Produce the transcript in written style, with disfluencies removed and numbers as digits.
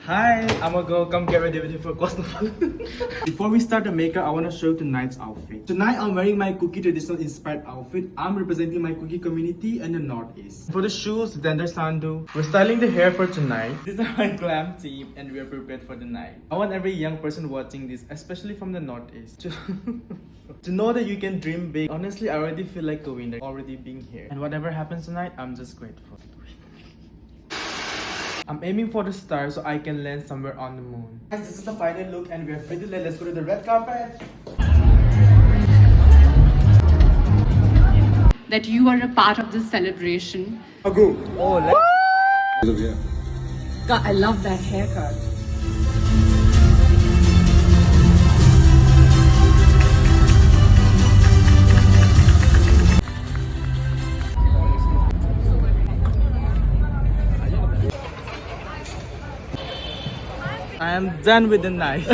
Hi, I'm gonna go come get ready with you for Cosmo. Before we start the makeup, I want to show you tonight's outfit. Tonight, I'm wearing my cookie traditional inspired outfit. I'm representing my cookie community in the Northeast. For the shoes, Dender Sandu. We're styling the hair for tonight. This is my glam team and we're prepared for the night. I want every young person watching this, especially from the Northeast, to know that you can dream big. Honestly, I already feel like a winner already being here. And whatever happens tonight, I'm just grateful. I'm aiming for the stars so I can land somewhere on the moon. Guys, this is the final look and we're ready. Let's go to the red carpet. That you are a part of this celebration. Go. Oh, God, I love that haircut. I am done with the night.